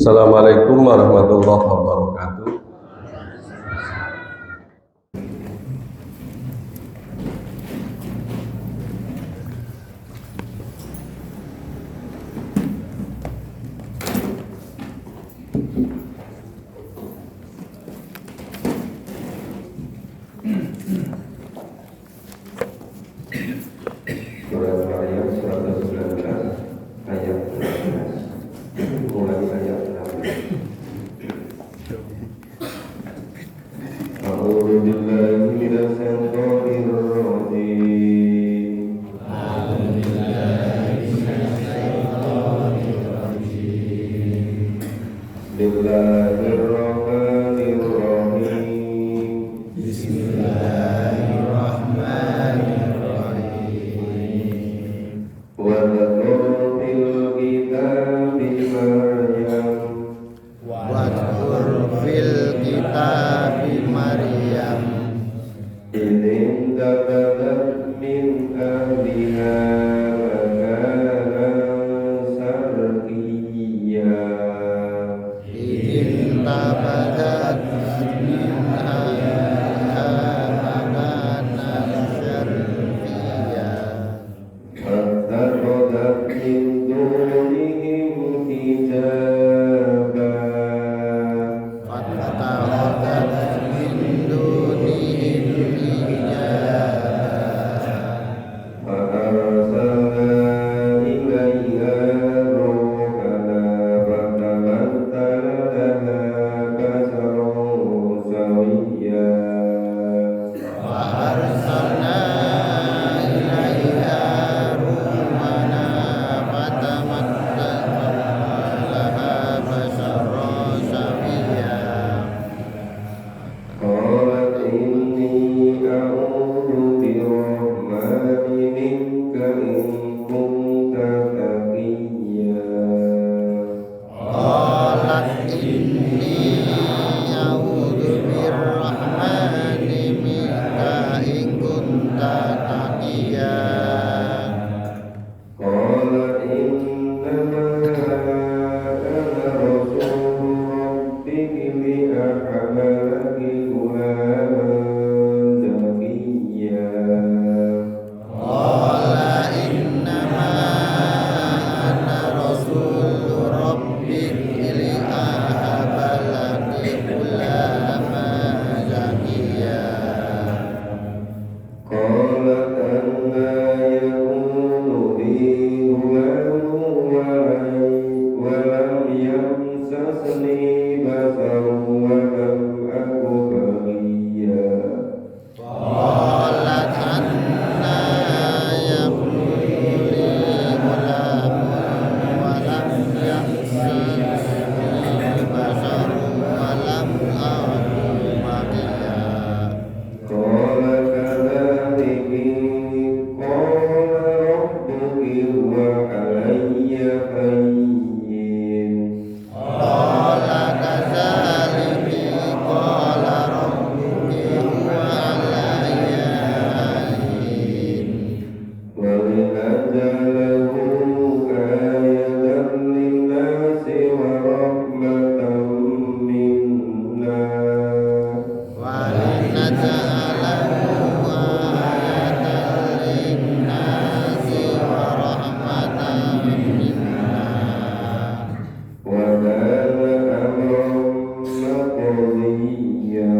Assalamualaikum warahmatullahi wabarakatuh. Surat Maryam 119 ayat 16, mulai ayat 16. A'udzu billahi minasy syaithanir rajim. Bismillahirrahmanirrahim. Wa dzkur fil kitabi Maryam Wadkur fil kitabi Maryam idin tabadat min ahliha makanan sarqiyya idin tabadat min ahliha makanan syarqiyya fattakhadhat min dunihim hijaba fattakhadhat min dunihim hijaba fa'arsalna ilayha ruhana fatamattala laha basaran sawiyya wa arsalna ilaiha ruhana fatamattala laha basharan sawiyya qalat inni a'udzu birrahmani minka in kunta taqiyya qalat inni a'udzu birrahmani minka in kunta taqiyya qala innama ana rasul rabbiki li ahaba laki ghulaman zakiyya qala innama ana rasul rabbik li ahaba laki ghulaman zakiyya qala anna yakunu li ghulamun wa lam yamsasni basarun wa lam aku baghiyya qalat anna yakunu li ghulamun wa lam yamsasni basharun wa lam aku baghiya qala kadzalika qala rabbuki huwa alayya hayyin qala kadzalika qala rabbuki huwa alayya hayyin wa linaj'alahu ayatan linnasi wa rahmatan minna wa linaj'alahu ayatan linnasi wa rahmatan minna wa kana amran maqdiyya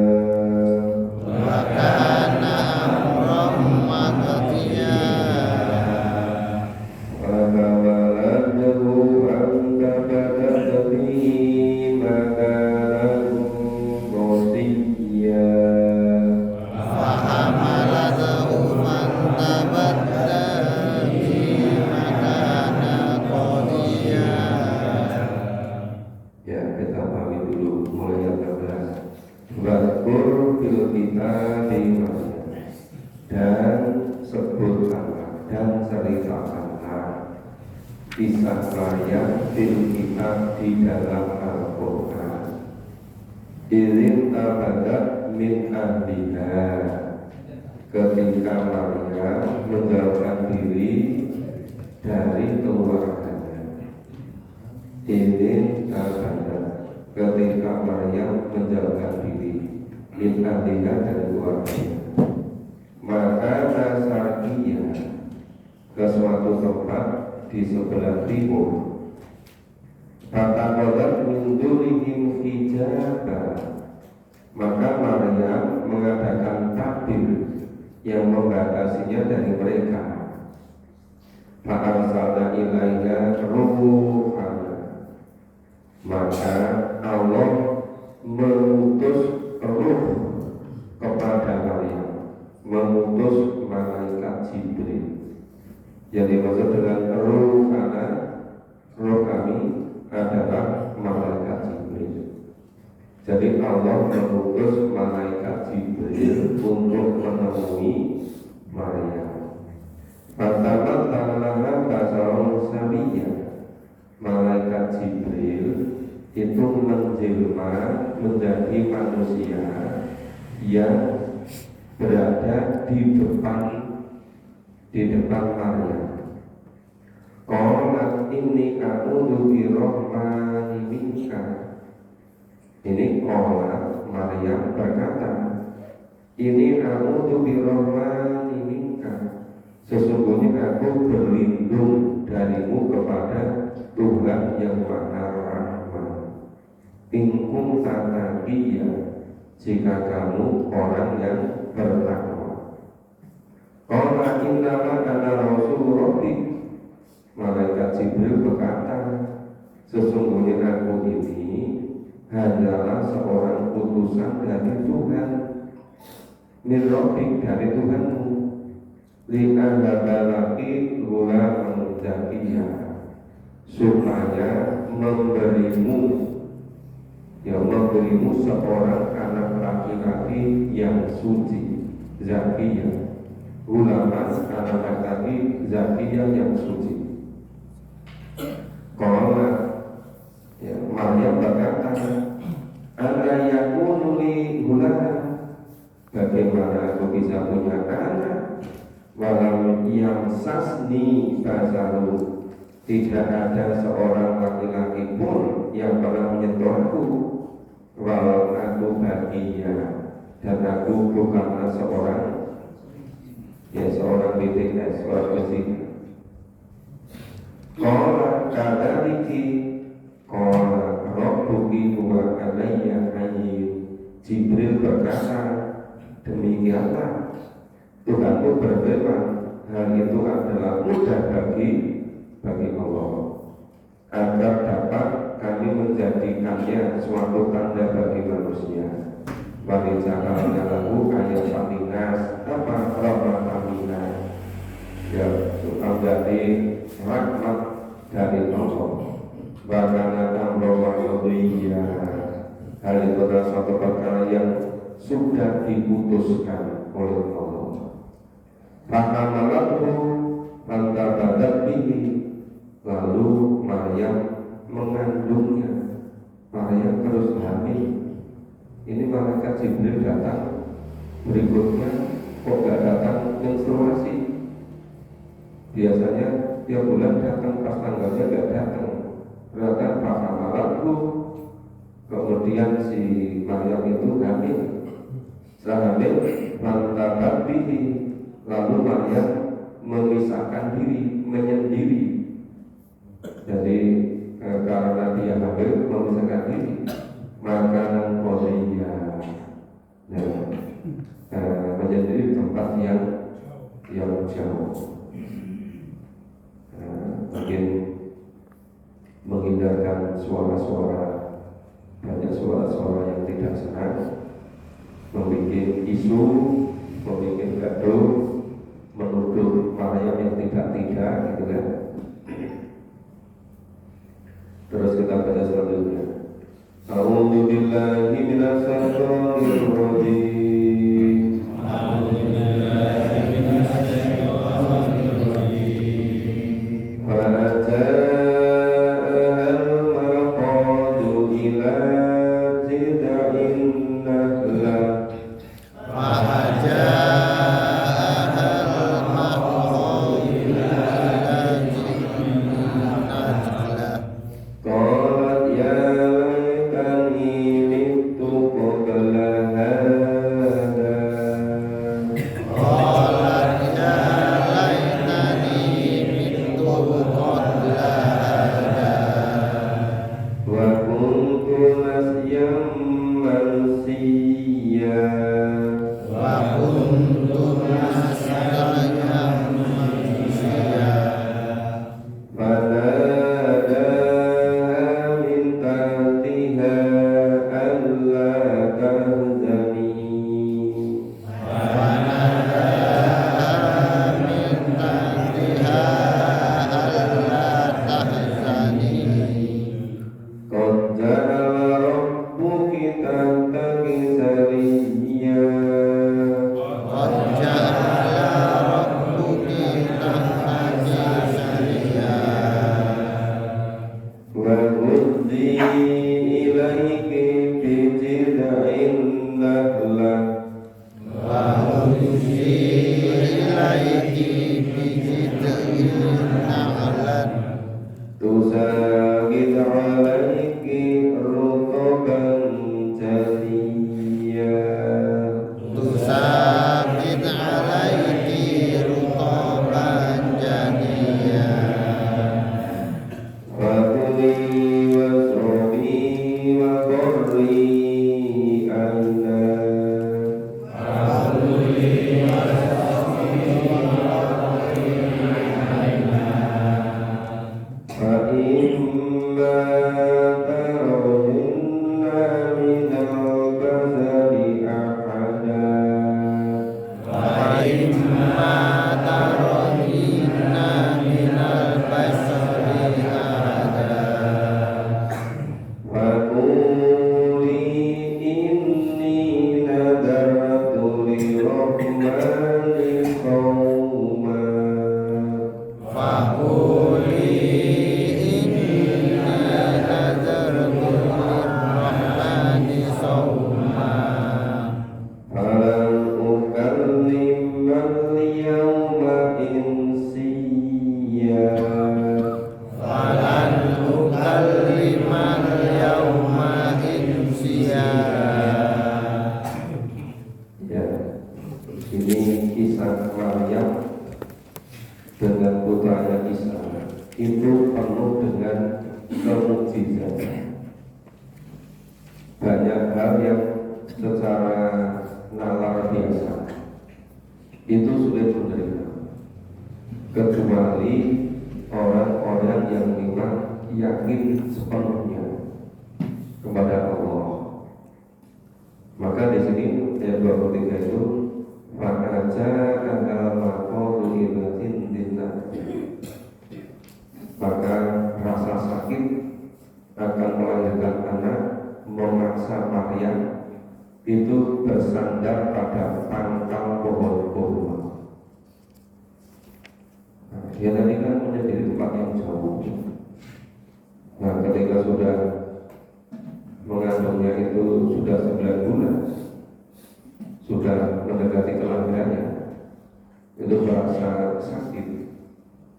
wa kana amran maqdiya فَحَمَلَتْهُ فَانتَبَذَتْ بِهِ مَكَانًا قَصِيًّا fahamalathu fantabadda bihi makana qadiya. Ya, kita pahami dulu mulai ayat 13. Wadkur fil kitabi Maryam, dan sebutkanlah dan ceritakanlah kisah Maryam fil kitab di dalam Al-Quran. Idzin tabadat min ahliha, ketika Maryam menjauhkan diri dari keluarganya. Ini tabadat ketika Maryam menjauhkan diri min ahliha dari keluarganya. Maka nasariyah ke suatu tempat di sebelah timur. Fataqadat min dunihim hijaba. Maka Maryam mengadakan takbir yang membatasinya dari mereka. Fa'arsalna ilaiha ruhana. Maka Allah mengutus ruh kepada Maryam, mengutus malaikat Jibril. Yang dimaksud dengan ruhana, ruh kami adalah malaikat Jibril. Jadi Allah mengutus malaikat Jibril untuk menemui Maryam. Pertama tanah basaron samiyah. Malaikat Jibril itu menjelma menjadi manusia yang berada di depan Maryam. Qalat inni a'udzu birrahmani minka. Ini qalat Maryam berkata, ini a'udzu birrahmani minka. Sesungguhnya aku berlindung darimu kepada Tuhan yang Maha Rahman. In kunta taqiyya, jika kamu orang yang bertakwa. Qala innama ana rasul rabbik. Malaikat Jibril berkata, sesungguhnya aku ini hanyalah seorang utusan dari Tuhan. Min rabbik, dari Tuhanmu. Li'andabalaki gulaman zakiyah, supaya memberimu seorang anak laki-laki yang suci, zakiyah. Gulaman, anak laki-laki zakiyah yang suci. Qala, Maryam berkata, ana yakunu li gulam, bagaimana aku bisa punya anak? Walau yang sasni basaru, tidak ada seorang laki-laki pun yang pernah menyentuh aku. Walau aku bahagia, dan aku bukanlah seorang BTS, seorang pesina. Qala kadaliki qala rabbuki huwa alayya hayyin. Jibril berkata, demikianlah Tuhanmu berfirman, hal itu adalah mudah bagi Allah, agar dapat kami menjadikannya suatu tanda bagi manusia. Walijakalnya lagu ayat patinas apa rahmatamina, ya menjadi rahmat dari Allah. Bagaimana amromanulia, hal itu adalah suatu perkara yang sudah diputuskan oleh Allah. Fahamalahu fantabadat bihi, lalu Maryam mengandungnya. Maryam terus hamil. Ini malaikat Jibril datang. Berikutnya kok gak datang menstruasi? Biasanya tiap bulan datang, pas tanggalnya gak datang. Ternyata fahamalahu, kemudian si Maryam itu hamil. Setelah hamil, fantabadat bihi, lalu Maryam memisahkan diri, menyendiri. Jadi karena dia hamil, memisahkan diri, maka qadiyah, menyendiri di tempat yang jauh. Mungkin menghindarkan suara-suara, banyak suara-suara yang tidak senang, membuat isu, membuat gaduh, menuduh Maryam yang tidak gitu kan. Terus kita baca selanjutnya. A'udzu billahi minasyaitonir rajim. A'udzu billahi minasyaitonir rajim. Wa ja'al maqadu ila jid'in nakhlah. Fahaja'ahal maqadu ila mansiya wa kuntum nasyan manusia fanadaha min tahtiha alla tahzani qad ja'ala rabbuki tahtaki sariyya wa huddi ilayki bi jid'in nakhlah tusaqit alayki rutaban janiyya fakuli wasrobi wa qurri aina فإما ترون من البشر أحدا فقولي إني نذرت للرحمن صوما فلن أكلم اليوم إنسيا Ya, ini kisah Maryam dengan putranya Isa itu penuh dengan kemukjizatan. Banyak hal yang secara nalar biasa itu sulit menerima, kecuali orang-orang yang memang yakin sepenuhnya kepada Allah. Maka di sini ayat 23 itu fa'aja al maqulu ilatin dinna, maka rasa sakit akan melahirkan anak memaksa Maryam itu bersandar pada pangkal pohon kurma. Dia tadi kan menjadi di tempat yang jauh. Nah, ketika sudah mengandungnya itu sudah 9 bulan, sudah mendekati kelahirannya, itu merasa sakit.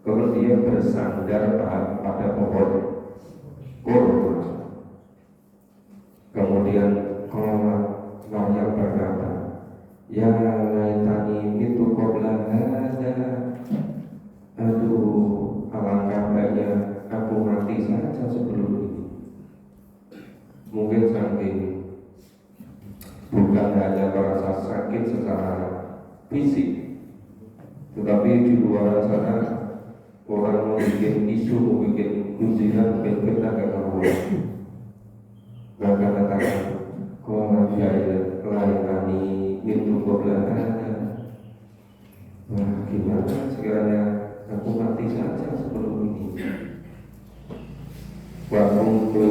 Kalau dia bersandar pada pohon kurma, kemudian Maryam berkata, ya laitani itu qabla hadza, aduh alangkah baiknya aku mati saja sebelum ini. Mungkin saking bukan hanya merasa sakit secara fisik, tetapi di luar sana orang membuat isu, membuat kunjungan, membuat fitnah kepada maka katakan kalau jaya lainani mintu kebelakangan. Wah, gimana sekiranya aku mati saja sebelum ini. Waktu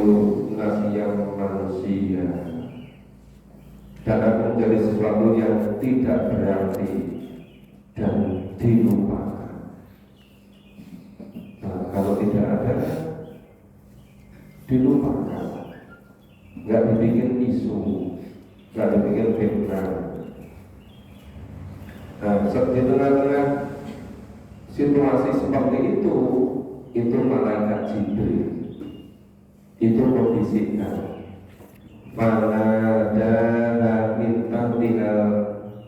nasiya manusia, dan aku menjadi sesuatu yang tidak berarti dan dilupakan. Nah, kalau tidak ada, dilupakan, nggak dibikin isu, nggak dibikin fitnah. Nah, di tengah-tengah situasi seperti itu malaikat Jibril itu membisikkan, mana ada minta tinggal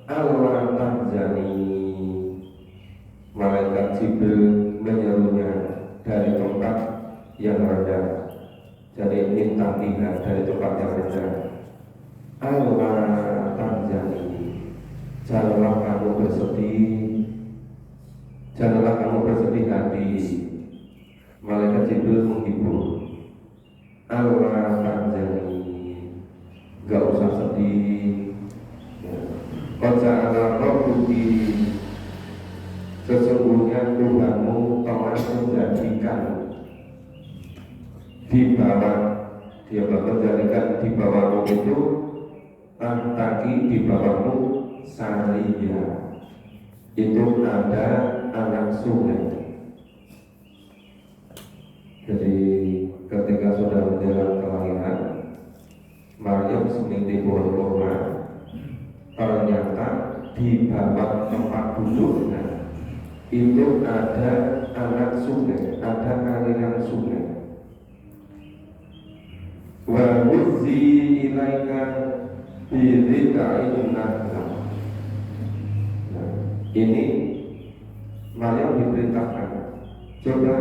Allah tahzani. Malaikat Jibril menyerunya dari tempat yang rendah, jadi minta tinggal dari tempat yang rendah. Allah janganlah kamu bersedih hati. Malaikat Jibril menghibur, Allah tanjani, gak usah sedih. Qadja'ala rabbuki, sesungguhnya Tuhanmu telah menjadikan di bawahmu itu antaki, di bawahmu Sariya, itu ada anak sungai. Jadi ketika sudah menjelang kelahiran, Maryam seminti pohon kurma, ternyata di bawah tempat duduknya itu ada anak sungai, ada aliran sungai. Wa wuzzi ilaika bidzika'in nakhlah. Ini Maryam diperintahkan, coba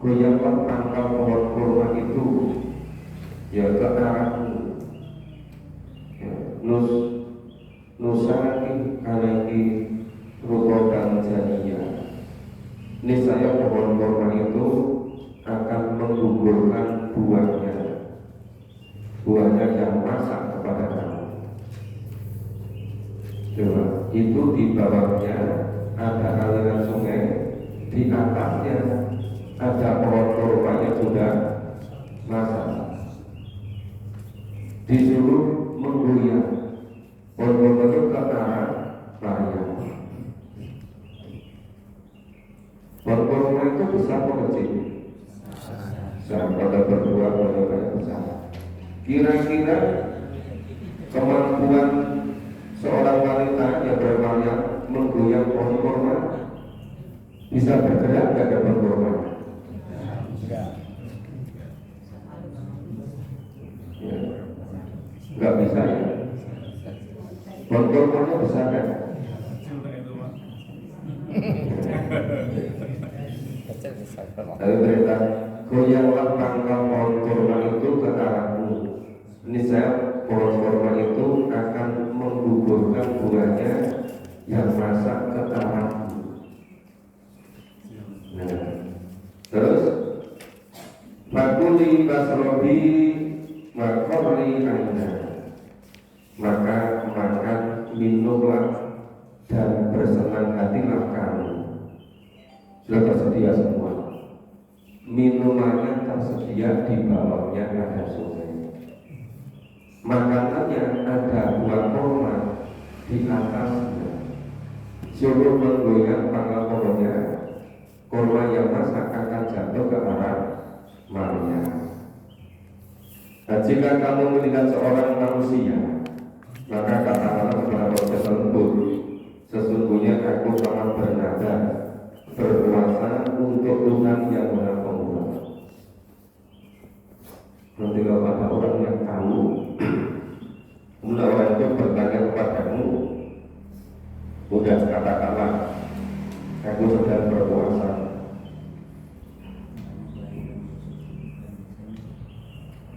goyanglah pangkal pohon kurma itu ya ke arahmu. Nusaki alaihi rukoban janiyah. Niscaya pohon kurma itu akan menggugurkan buahnya yang masak kepada kamu. Coba, itu di bawahnya ada aliran sungai, di atasnya ada pohon kurma yang sudah masak. Disuruh menggoyang pohon kurma itu ke arah Maryam. Pohon kurma itu besar atau kecil? Besar. Pada berdua banyak besar. Kira-kira kemampuan seorang wanita yang bernama menggoyang pohon kurma bisa bergerak nggak ada pohon kurma? Ya, nggak bisa ya. Pohon kurmanya besar kan? Lalu perintah, goyanglah pangkal pohon kurma itu ke arahmu. Niscaya pohon kurma itu akan menggugurkan buahnya yang masak ke arahmu. Nah, terus fakuli basrobi makori aina, maka makan, minumlah dan bersenang hatilah kamu. Sudah tersedia semua. Minumannya tersedia, di bawahnya ada sungai. Makanannya ada buah kurma di atasnya. Suruh menggoyang pangkal pohonnya, kurma yang masak akan jatuh ke arah Maria. Nah, jika kamu melihat seorang manusia, maka katakanlah kepada orang tersebut, sesungguhnya aku telah bernazar berpuasa untuk Tuhan yang Maha Pemurah. Nanti kalau ada orang yang tahu, kemudian orang itu bertanya kepadamu, udah katakanlah aku sedang berpuasa.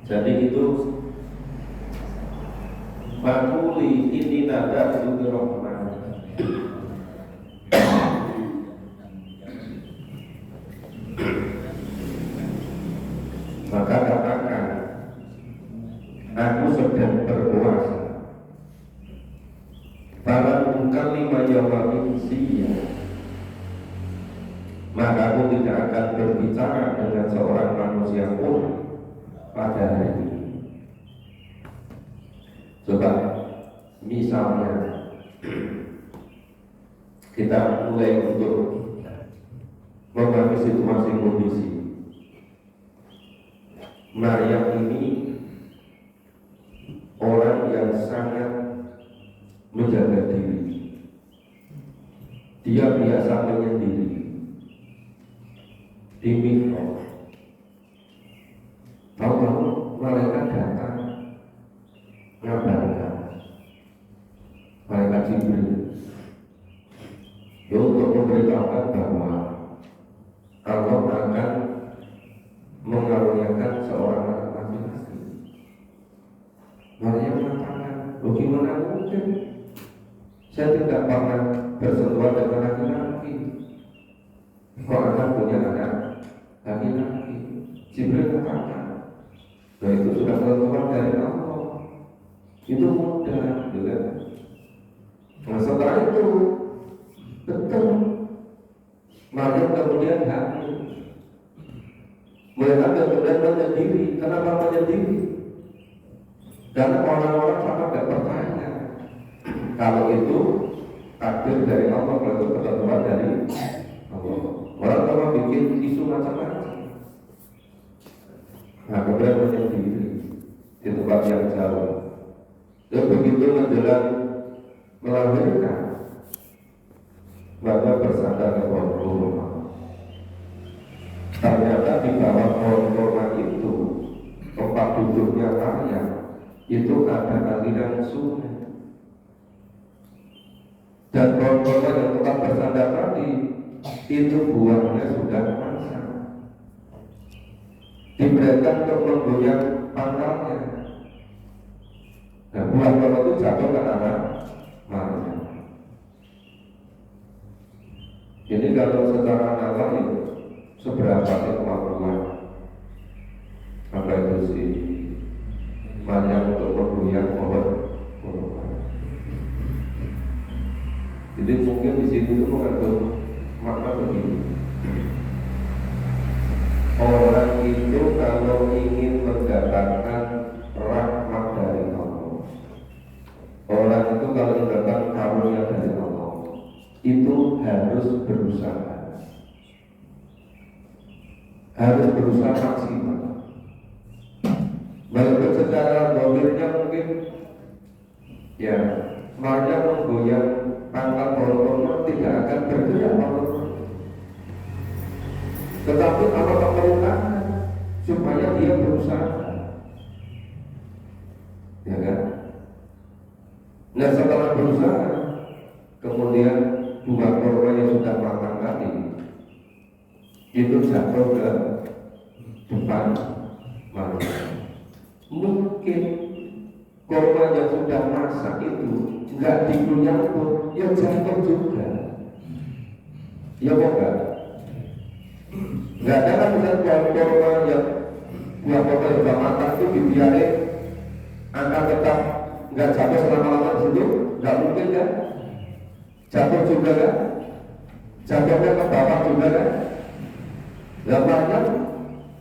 Jadi itu Fakuli ini nada Sugi Rahman. Maka katakan, aku sedang berpuasa. Para bukan 5 jawab sia, maka aku tidak akan berbicara dengan seorang manusia pun pada hari ini. Coba misalnya kita mulai untuk memahami situasi kondisi. Maryam ini orang yang sangat menjaga diri. Dia biasa menyendiri di mikro. Tahu-tahu malaikat datang ngabarkan, malaikat Jibril, untuk memberitahukan bahwa Allah akan mengaruniakan seorang anak laki-laki. Maryam mengatakan, bagaimana mungkin Saya tidak pernah bersentuhan dengan laki-laki. Kok anak punya anak laki-laki? Jibril katakan, nah itu sudah ketentuan dari Allah. Itu mudah, juga. Nah setelah itu betul Maryam kemudian hamil. Mereka kemudian menyendiri. Kenapa menyendiri? Karena orang-orang sama tidak percaya kalau itu takdir dari Allah, kalau itu ketentuan dari Allah. Orang sama bikin isu macam-macam. Nah kemudian menyendiri di tempat yang jauh. Dan begitu menjelang melahirkan, maka bersandar ke pohon kurma. Ternyata di bawah pohon kurma itu, tempat duduknya Maryam, itu ada aliran sungai. Dan pohon kurma yang tempat bersandar tadi, itu buahnya sudah masak. Diberikan untuk menggoyang pangkalnya. Nah, buah kurma itu jatuh ke tanah Maryam. Ini kalau secara nalar itu seberapa sih kemampuan apa itu sih Maryam untuk menggoyang pohon kurma. Jadi mungkin di situ itu mengandung makna begini. Orang itu kalau ingin mendapatkan rahmat dari Allah, orang itu kalau mendapatkan karunia dari Allah, itu harus berusaha maksimal. Walaupun secara domirnya mungkin ya Maryam menggoyang pangkal pohon kurma tidak akan bergerak, tetapi Allah memerintahkan supaya dia berusaha, ya kan? Nah setelah berusaha, kemudian buah kurma yang sudah matang tadi itu jatuh ke depan Maryam. Mungkin kurma yang sudah masak itu nggak digunyah pun, ya jatuh juga. Ya kok enggak? Nggak ada kan misalnya kurma yang buah kurma yang sudah matang itu dibiarin akan tetap nggak jatuh selama-lama di situ, nggak mungkin kan? Jatuh juga kan? Jatuhnya ke bawah juga kan? Lamarnya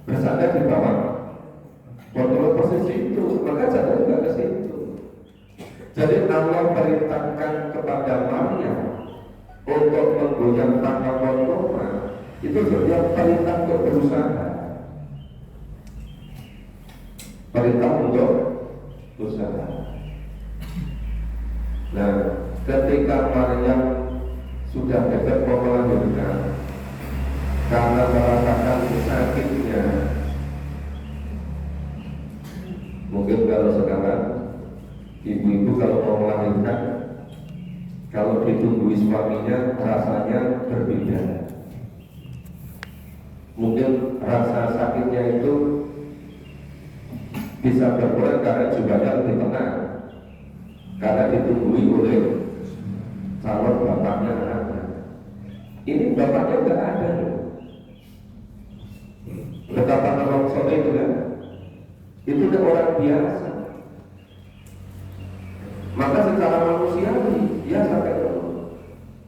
bersandar di bawah kontrol posisi itu, maka jatuh juga ke situ. Jadi Allah perintahkan kepada Maryam untuk menggoyang pangkal pohon kurma, itu sebenarnya perintah untuk berusaha. Perintah untuk berusaha. Nah, ketika Maryam sudah dekat mau melahirkan, karena merasakan sakitnya, mungkin kalau sekarang ibu-ibu kalau mau melahirkan, kalau ditunggui suaminya rasanya berbeda. Mungkin rasa sakitnya itu bisa berkurang karena jumlahnya lebih tenang, karena ditunggui oleh calon bapaknya anaknya. Ini bapaknya nggak ada loh. Betapa nolongsone itu kan, itu udah orang biasa. Maka secara manusiawi ya sampai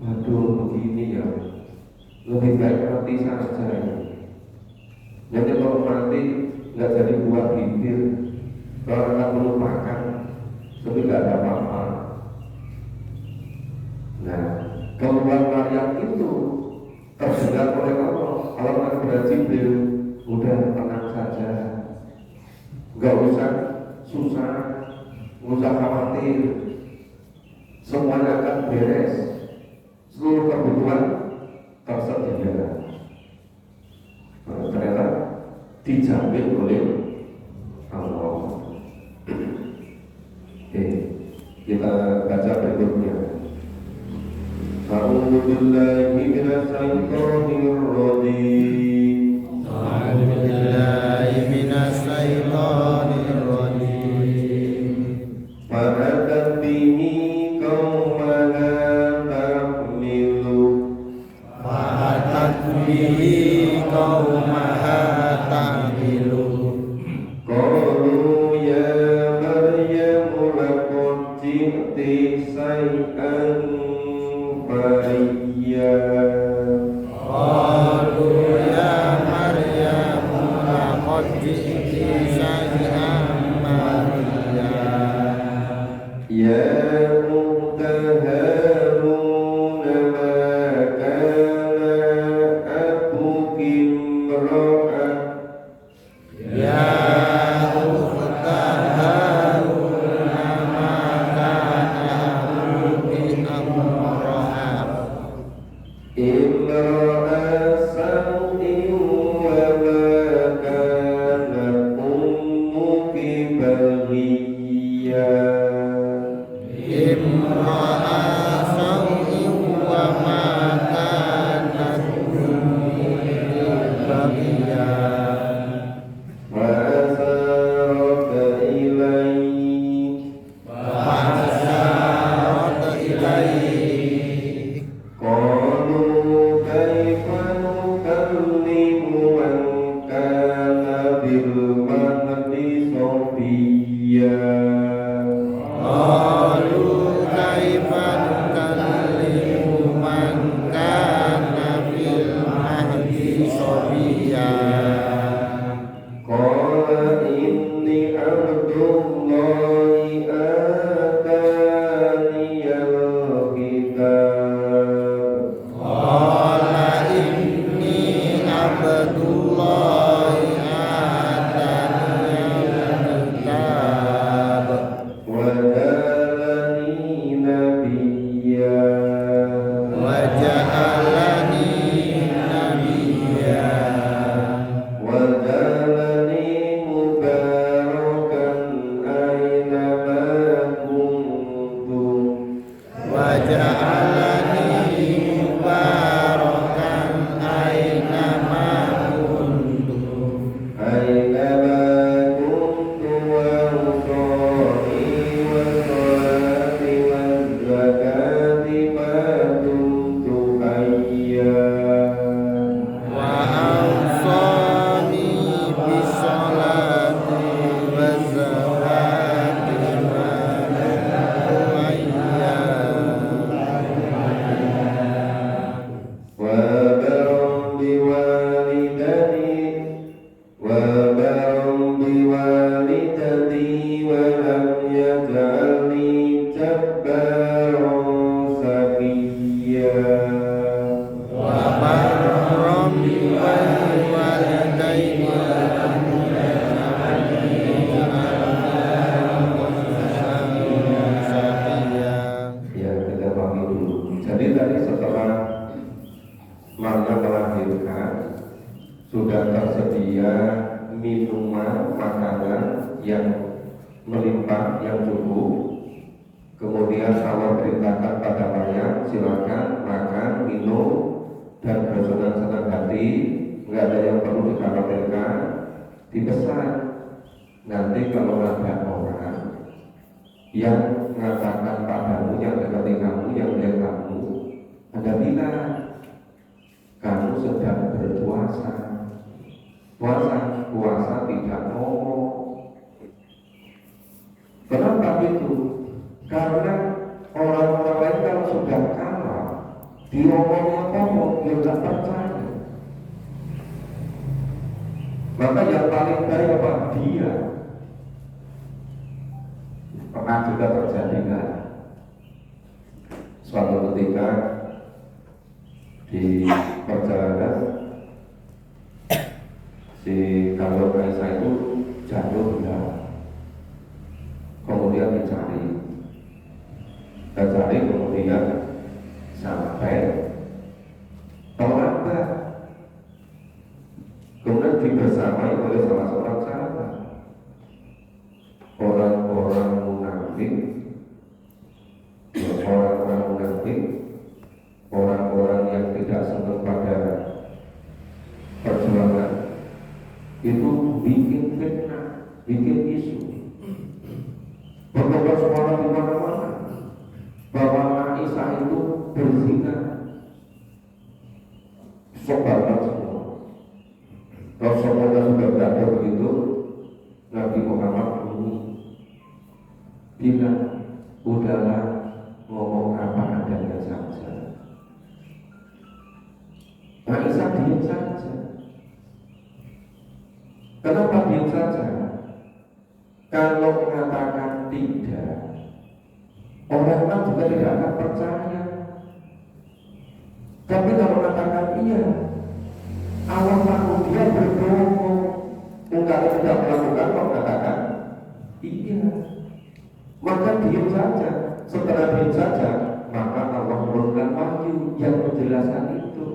waduh begini ya, lebih baik mati saja ya. Jadi kalau mati nggak jadi buah bibir, kalau akan melupakan, tapi nggak ada apa-apa. Nah, keluar Maryam itu terdengar oleh Allah. Allah kepada Jibril, udah tenang saja, nggak usah susah, nggak usah khawatir, semuanya akan beres, seluruh kebutuhan tersedia. Ternyata dijamin oleh Allah. Kita baca berikutnya. A'udzu billahi minasyaitonir rajim. A'udzu billahi minasyaitonir rajim. Fa'atat bihi qaumaha syai'an fariya. قالوا يا مريم لقد جئت شيئا مريا Ya Ukhta Harun ma kana abuki imra'an يا أخت هارون ما كان أبوك امرأ sau'in wa ma kana ummuki baghiya. امرأ سوء وما كانت بغيا وأشارت إليه فأشارت إليه قالوا كيف نكلم من كان بالمهد صبيا. قالوا كيف نكلم من كان في المهد صبيا قال إني عبد الله آتاني الكتاب قال إني عبد الله آتاني الكتاب وجعلني نبيا وجعلني نبيا وجعلني مباركا أينما كنت وجعلني مباركا أينما كنت وأوصاني بالصلاة والزكاة ما دمت حيا. وأوصاني بالصلاة والزكاة ما دمت حيا وبرا بوالدتي ولم يجعلني جبارا شقيا. وبرا بوالدين Ya, kita pahami dulu. Jadi tadi setelah Maryam melahirkan, sudah tersedia minuman, makanan yang melimpah, yang cukup. Kemudian Allah perintahkan pada Maryam, silakan makan, minum, dan bersenang-senang hati. Nggak ada yang perlu dikhawatirkan. Dipesan, nanti kalau ada orang yang mengatakan padamu, yang dekati kamu, yang melihat kamu, Anda bilang kamu sedang berpuasa. Puasa tidak ngomong. Kenapa itu? Karena orang-orang lain kalau sudah kalah, diomongnya ngomong, dia tidak percaya. Maka yang paling baik apa? Dia. Pernah juga terjadi kan? Suatu ketika di perjalanan si kalau Aisyah itu jatuh benar, kemudian dicari, kemudian sampai terlambat, kemudian dibersamai oleh salah seorang sahabat. Orang-orang munafik, orang-orang yang tidak senang pada perjuangan itu bikin fitnah, bikin isu, berkobar suara di mana-mana bahwa Aisyah itu berzina. Sobat semua. Kalau semuanya sudah berada begitu, Nabi Muhammad bilang, udahlah, saja. Kalau mengatakan tidak, orang kan juga tidak akan percaya. Tapi kalau mengatakan iya, Allah lalu dia berbohong. Kalau tidak melakukan, mengatakan iya, maka diam saja. Setelah diam saja, maka Allah menurunkan wahyu yang menjelaskan itu,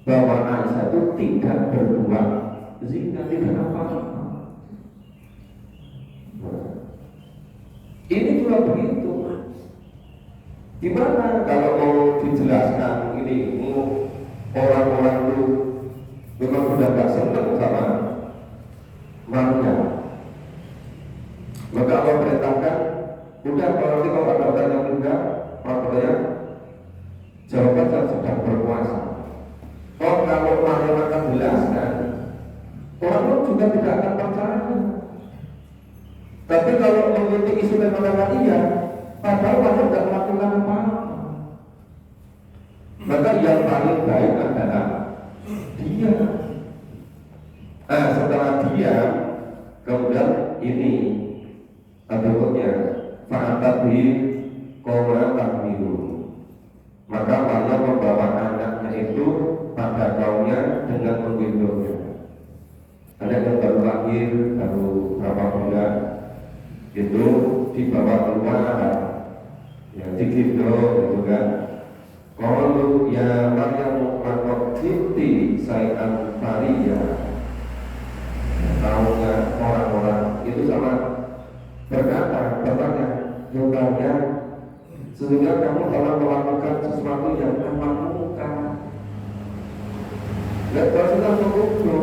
bahwa Aisyah itu tidak berbuat zina, tidak apa-apa. Ini juga begitu. Gimana kalau mau dijelaskan ini, orang-orang itu memang sudah gak senang sama Maria, maka Allah perintahkan, udah kalau nanti kalau ada orang yang enggak, makanya jawaban saya sudah berkuasa. Kalau Maria akan jelaskan, orang juga tidak akan percaya. Tapi kalau mengikuti isu dan mengatakan iya, padahal Maria tidak melakukan apa-apa, maka yang paling baik adalah dia. Setelah dia, kemudian ini berikutnya fa'atabi qawla tahmilu, maka Maria membawa anaknya itu pada kaumnya dengan menggendongnya. Anak yang baru lahir, baru berapa bulan, itu dibawa keluar, ya digendong gitu kan. Qalu ya Maryam laqad jibti say'an fariya. Tahunya orang-orang itu sama berkata, bertanya, sehingga kamu telah melakukan sesuatu yang amat murka. Dan kalau sudah mengukur,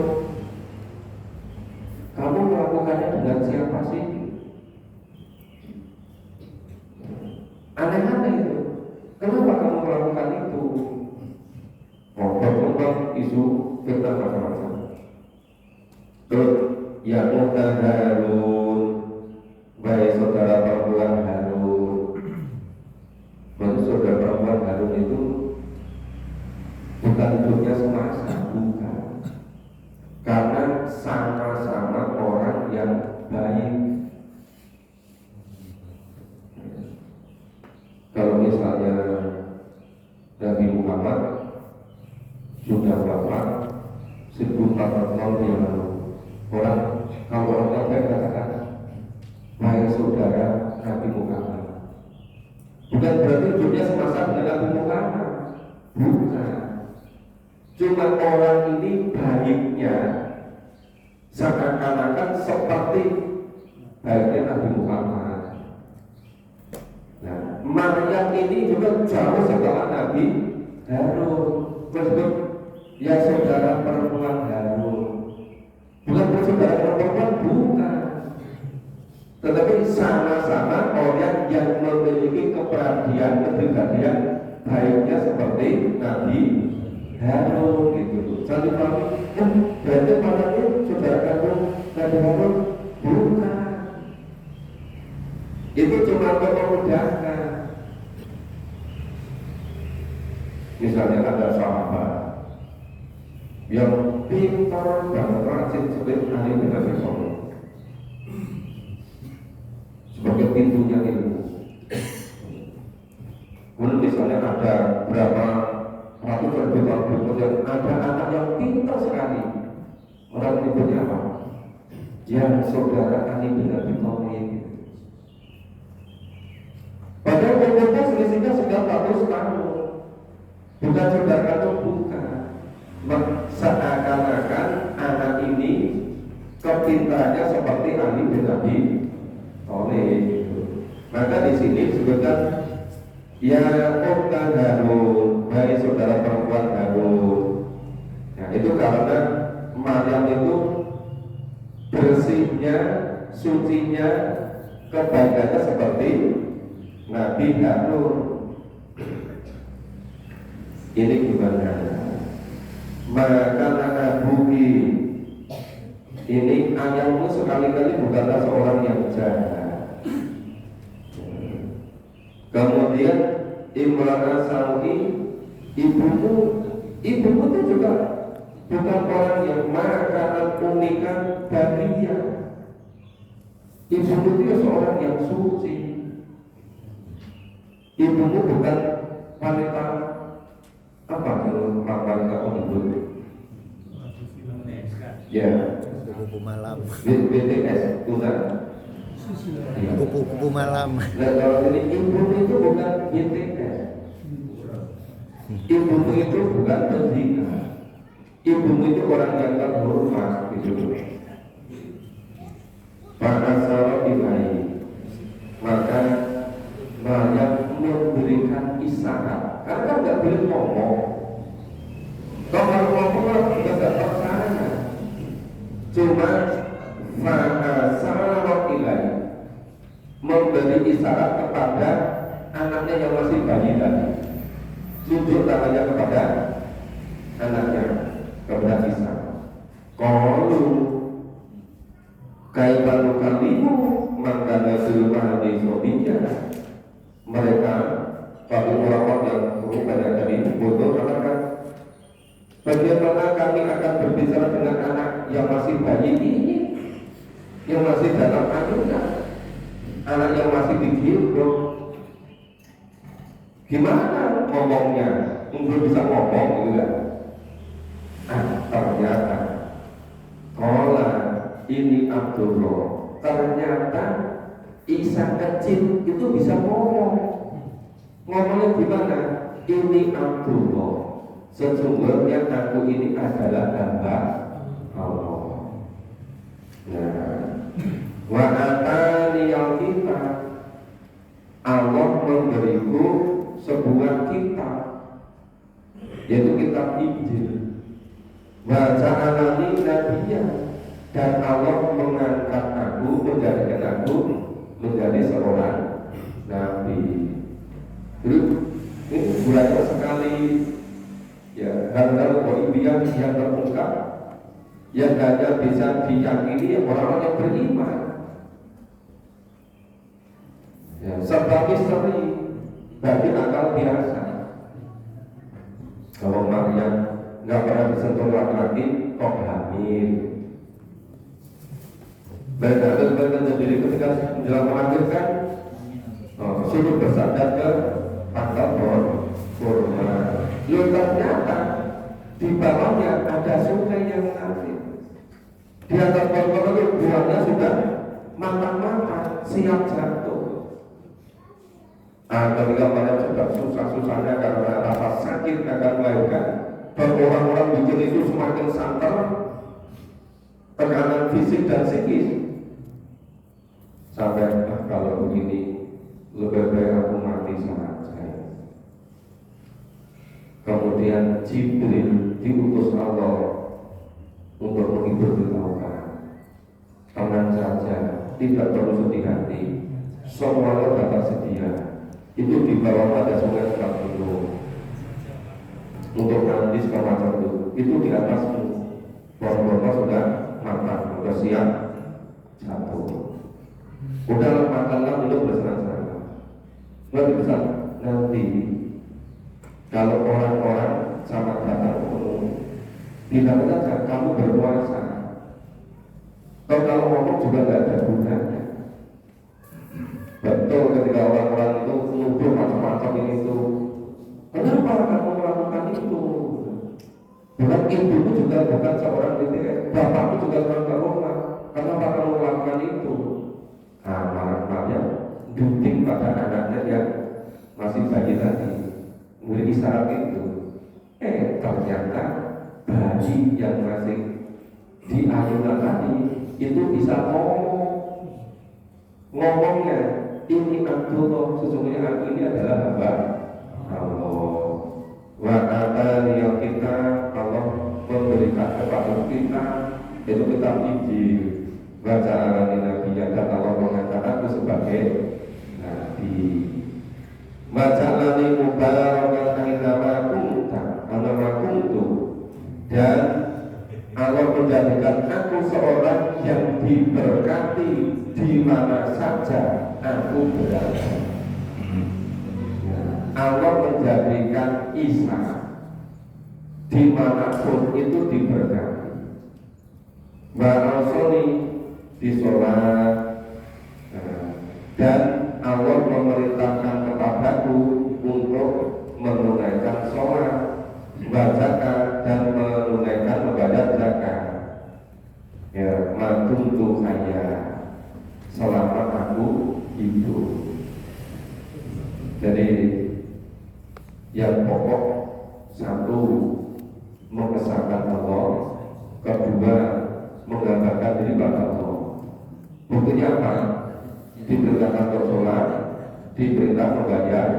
kamu melakukannya dengan siapa sih? Aneh-aneh itu. Kenapa kamu melakukan itu? Berkembang isu fitnah macam-macam. Terus ya ukhta Harun, baik saudara perempuan Harun. Maksud saudara perempuan Harun itu bukan hidupnya semasa, bukan. Karena sama-sama orang yang baik. Kalau misalnya Nabi Muhammad sudah wafat 1400 tahun yang lalu, kalau orang baik katakan baik saudara Nabi Muhammad, bukan berarti hidupnya semasa dengan Nabi Muhammad, bukan. Cuma orang ini baiknya seakan-akan seperti baiknya Nabi Muhammad. Nah, Maryam ini juga jauh setelah Nabi Harun. Maksud ya saudara perempuan Harun, bukan saudara perempuan, bukan. Tetapi sama-sama orang yang memiliki kepribadian baiknya seperti Nabi Harun gitu. Satu kali, berarti mana itu saudara kandung Nabi Harun? Bukan. Itu cuma untuk memudahkan. Misalnya ada sahabat yang pintar banget, rajin seperti ahli bin Abi Thalib, sebagai pintunya ilmu. Kemudian misalnya ada berapa ratusan juta yang ada anak yang pintar sekali, orang menyebutnya apa? Yang saudara ahli bin Abi Thalib. Padahal umurnya selisihnya sudah 100 tahun, bukan saudara itu, bukan. Seakan-akan anak ini kepintarannya seperti ahli bin Abi Thalib. Maka di sini disebutkan ya ukhta Harun, dari saudara perempuan Harun. Nah, itu karena Maryam itu bersihnya, sucinya, kebaikannya seperti Nabi Harun. Ini gimana? Maka abuki, ini ayahmu sekali-kali bukanlah seorang yang jahat. Kemudian Imra'ah Sawi, ibumu itu juga bukan orang yang makanan unikan baginya. Ibumu itu seorang yang suci. Ibumu bukan wanita apa kalau wanita unggul? Ya, Kupu malam. BTS bukan? Kupu malam. Nah kalau ini ibumu itu bukan BTS. Ibumu itu bukan pezina. Ibumu itu orang yang terhormat gitu. Maka salah ilahi, maka Maryam memberikan isyarat. Karena kan nggak boleh ngomong. Kalau ngomong kan juga nggak percaya. Cuma maka salah ilahi memberi isyarat kepada anaknya yang masih bayi tadi. Sujud tangannya kepada anaknya, kepada Isa. Kalau kaitan kalimu maka nasulmah di sobinya, mereka para ulama yang berhubungan dari bodoh mengatakan, bagaimana kami akan berbicara dengan anak yang masih bayi ini, yang masih dalam kandungan, anak yang masih digendong. Gimana ngomongnya? Belum bisa ngomong juga. Ternyata kola ini Abdullah. Ternyata Isa kecil itu bisa ngomong. Ngomongnya gimana? Ini Abdullah. Sesungguhnya aku ini adalah hamba Allah. Nah, wa atani al-kitab. Allah memberiku sebuah kitab, yaitu kitab Injil. Wa ja'alani nabiyyan, dan Allah mengangkat aku, menjadikan aku menjadi seorang nabi. Jadi ini banyak sekali ya hal-hal ghaibiyah yang terungkap yang hanya bisa diyakini orang-orang yang beriman. Ya, serba misteri bagi akal biasa. Kalau Maryam nggak pernah disentuh laki-laki, kok hamil? Benar sendiri ketika menjelang melahirkan, suruh bersandar ke pangkal kurma. Lalu ternyata di bawahnya ada sungai yang mengalir. Di atas pohon itu buahnya sudah matang-matang, siap jatuh. Ketika Maryam sudah susah-susahnya karena rasa sakit akan melahirkan, dan orang-orang bikin itu semakin santer, tekanan fisik dan psikis, sampai kalau begini lebih baik aku mati saja. Kemudian Jibril diutus Allah untuk menghibur kita. Tenang saja, tidak perlu sedih hati, semuanya dapat sedia. Itu di bawah ada sungai dulu untuk nanti semacam itu di atasmu pohon-pohon sudah matang, sudah siap jatuh. Udah makanlah untuk bersenang-senang. Nanti bisa nanti kalau orang-orang sama datang ketemu, tidak saja kamu berpuasa. Kalau ngomong juga nggak ada gunanya. Betul ketika orang-orang itu menuduh macam-macam ini itu. Kenapa kamu melakukan itu? Bukan ibumu juga bukan seorang BTS, bapakmu juga seorang terhormat. Kenapa kamu melakukan itu? Maryam duduk pada anaknya yang masih bayi tadi, memberi isyarat itu. Ternyata bayi yang masih di ayunan tadi itu bisa ngomongnya, ini Abdullah, sesungguhnya aku ini adalah hamba Allah. Wa atani kita, Allah memberikan kepada kita itu kitab Injil. Wa ja'alani nabiyyan, dan Allah mengangkat aku sebagai nabi. Wa ja'alani mubarakan aina kuntu, dan Allah menjadikan aku seorang yang diberkati di mana saja aku berada. Allah menjadikan Isa dimanapun itu diberkati. Barosoni di sholat, dan Allah memerintahkan kepadaku untuk menunaikan sholat, zakat, dan menunaikan membayar zakat. Ya, madumtu kaya, selama aku hidup. Jadi yang pokok, satu, mengesahkan Allah, kedua, menggambarkan diri pada Allah. Buktinya apa? Diperintahkan untuk sholat, diperintah membayar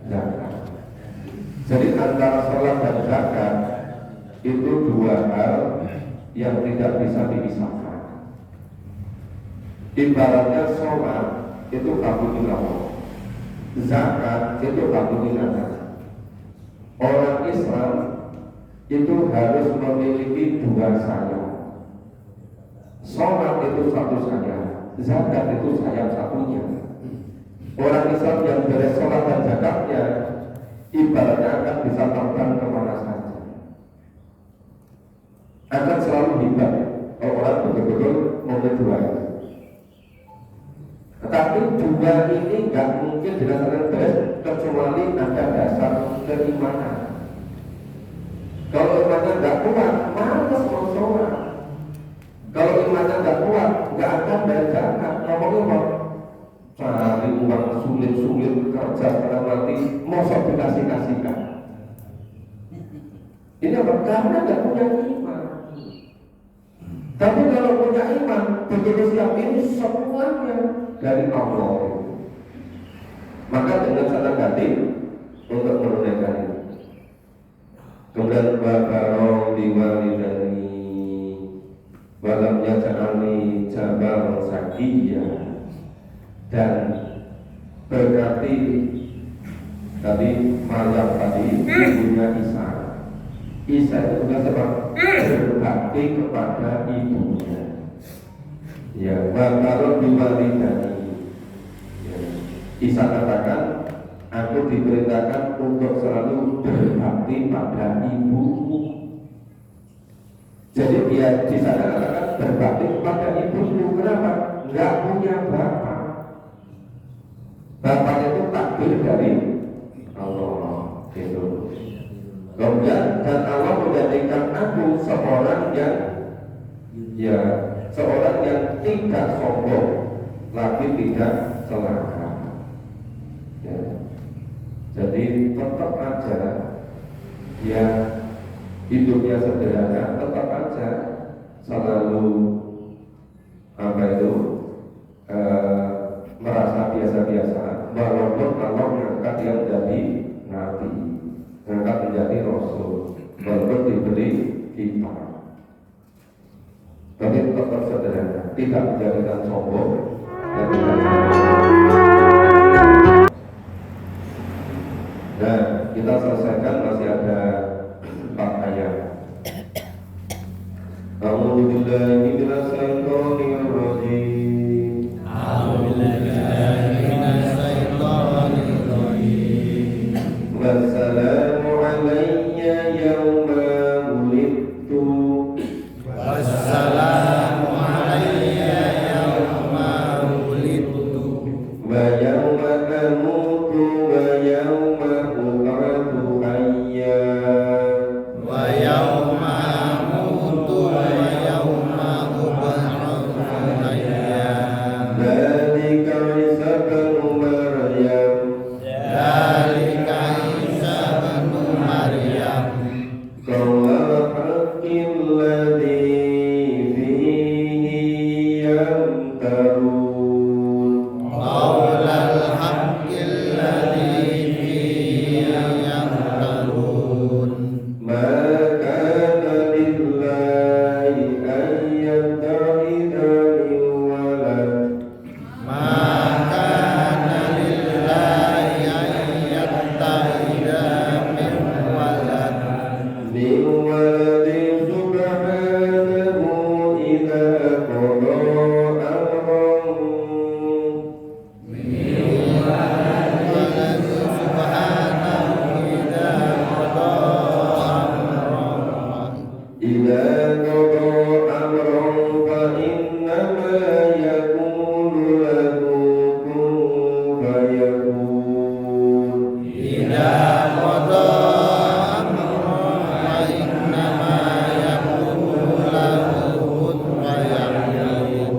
zakat. Jadi antara sholat dan zakat itu dua hal yang tidak bisa dipisahkan. Ibaratnya sholat itu kabul Allah, zakat itu kabul Allah. Orang Islam itu harus memiliki dua saya. Sholat itu satu saya, zakat itu sayap satunya. Orang Islam yang beres sholat dan zakatnya ibaratnya akan bisa terbang kemana saja, akan selalu hebat kalau orang betul-betul memiliki dua itu. Tetapi dua ini nggak mungkin dirasakan beres kecuali ada dasar keimanan. Kalau imannya nggak kuat, malas mau sholat. Kalau imannya nggak kuat, nggak akan bayar zakat. Ngomongnya cari uang sulit-sulit, kerja pada mati, mosok dikasih-kasihkan. Ini apa? Karena nggak punya iman. Tapi kalau punya iman, begitu siap ini semuanya dari Allah. Maka dengan cara ganti untuk menunaikan itu. Kemudian bakarong diwalidani walamnya ja'alni jabal sakiyah, dan berarti tadi Maryam tadi ibunya Isa. Isa itu juga sebab berbakti kepada ibunya. Ya, bakarong diwalidani. Ya. Isa katakan, aku diperintahkan untuk selalu berbakti pada ibuku. Jadi dia di sana katakan berbakti kepada ibuku. Kenapa? Nggak punya bapak. Bapaknya itu takdir dari Allah. Gitu. Kemudian dan Allah menjadikan aku seorang yang tidak sombong, lagi tidak celaka. Ya. Jadi tetap aja ya hidupnya sederhana, tetap aja selalu merasa biasa-biasa, walaupun Allah mengangkat dia menjadi nabi, mengangkat menjadi rasul, walaupun diberi kitab, tapi tetap sederhana, tidak menjadikan sombong dan tidak. Nah, kita selesaikan, masih ada 4 ayat. A'udzu billahi minasy syaithanir rajim. Wassalamu alayya yawma wulidtu. Wassalamu alayya yawma wulidtu. Wa yawma amutu wa yawma ub'atsu hayya. Wa yawma amutu wa yawma ub'atsu hayya. Dzalika Isa ibnu Maryam. Dzalika Isa ibnu Maryam. Qaulal haqqil ladzi fihi yamtarun. Qaulal haqqil ladzi fihi yamtarun. idza qada amran fa innama yaqulu lahu kun fayakun.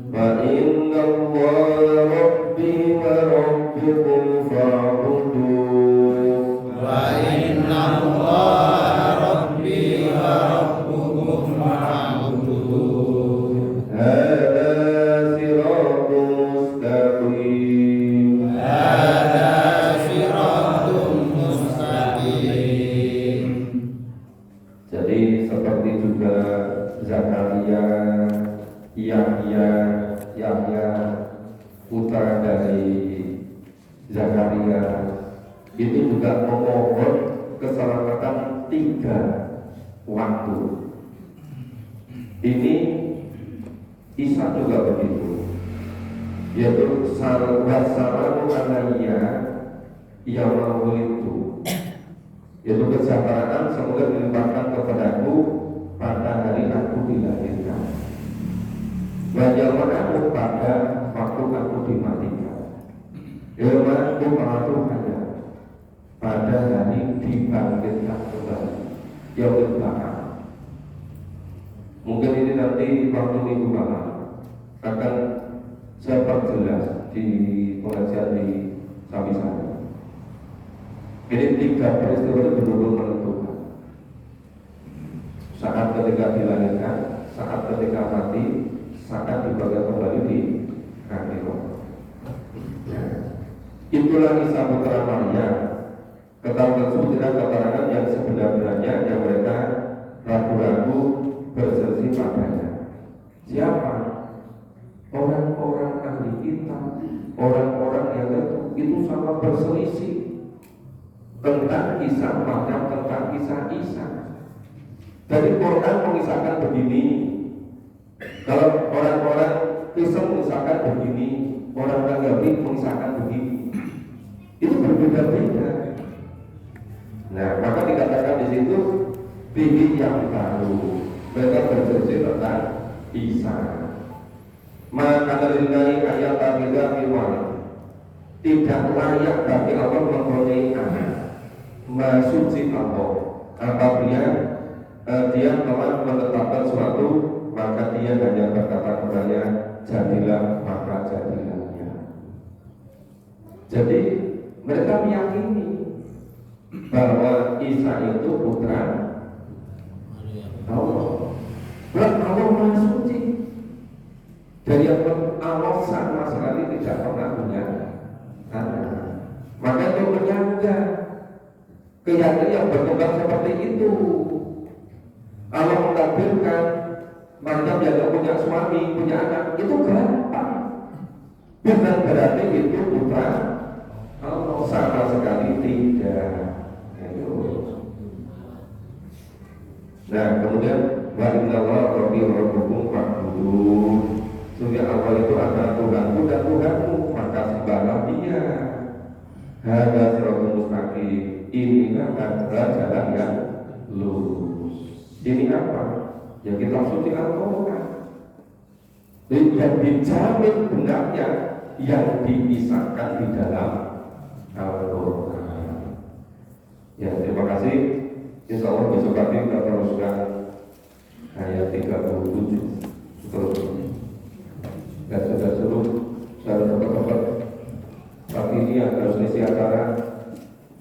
Fa inna Allaha rabbi wa rabbukum fa'buduh. Wa inna Allaha rabbi wa rabbukum fa'buduh. Hadza siratun mustaqim. Hadza siratun mustaqim. Jadi seperti juga Zakaria, Yahya putra dari Zakaria itu juga memohon keselamatan 3 waktu. Ini Isa juga begitu, yaitu wasalamu alayya yaumul itu, yaitu kesabaran semoga dilimpahkan kepadaku pada hari aku dilahirkan, dan yaumul pada waktu aku dimatikan, yaumul pengaturannya pada hari dibangkitkan kembali, yaumul ba'ats. Mungkin ini nanti waktu minggu malam akan saya perjelas di pengajian di Samisari. Ini 3 peristiwa itu benar-benar menentukan. Saat ketika dilahirkan, saat ketika mati, saat dibangkitkan kembali di akhirat. Itulah Isa putra Maryam. Keterangan tersebut tidak keterangan yang sebenarnya yang mereka ragu-ragu berselisih padanya. Siapa? Orang-orang ahli kitab, orang-orang yang itu sama berselisih tentang kisah Maryam, tentang kisah Isa. Dari Quran mengisahkan begini, kalau orang-orang Kristen mengisahkan begini, orang-orang Yahudi mengisahkan begini, itu berbeda-beda. Nah, maka dikatakan di situ bihi yang baru. Mereka berselisih tentang Isa. Maka dari ayat tabilah iwan, tidak layak bagi Allah mempunyai anak. Masuci Allah apabila dia telah menetapkan suatu, maka dia hanya berkata kepadanya jadilah, maka jadilahnya. Jadi mereka meyakini bahwa Isa itu putra Allah. Dan Allah Maha Suci. Dan yang Allah sama sekali tidak pernah punya anak. Maka itu menyangka keyakinan yang berkembang seperti itu. Allah mentakdirkan Maryam yang tidak punya suami, punya anak, itu gampang. Bukan berarti itu putra Allah, sama sekali tidak. Nah, kemudian wa inna Allaha rabbi wa rabbukum fa'buduh. Sungguh Allah itu adalah Tuhanku dan Tuhanmu, maka sembahlah Dia. Hadza siratal mustaqim. Ini adalah jalan yang lurus. Ini apa? Yang kita suci Al-Quran. Yang dijamin benarnya yang diisahkan di dalam Al-Quran. Ya, terima kasih. Insya Allah besok pagi kita teruskan ayat 37 seterusnya. Dan sudah suruh saya tempat-tempat pagi ini harus isi acara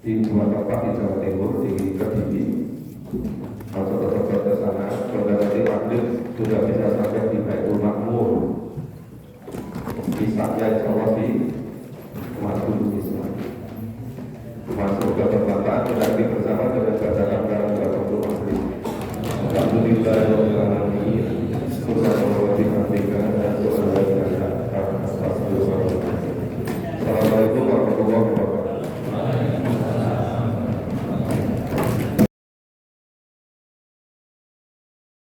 di 2 tempat di Jawa Timur, di Kediri. Kalau tempat-tempat ke sana, kalau nanti maghrib sudah bisa sampai di Baitul Makmur. Bisanya insya Allah di Masjid Islam. Masuk ke perbankan, berarti bersama dengan bacakan barang-barang untuk maghrib. Alhamdulillah.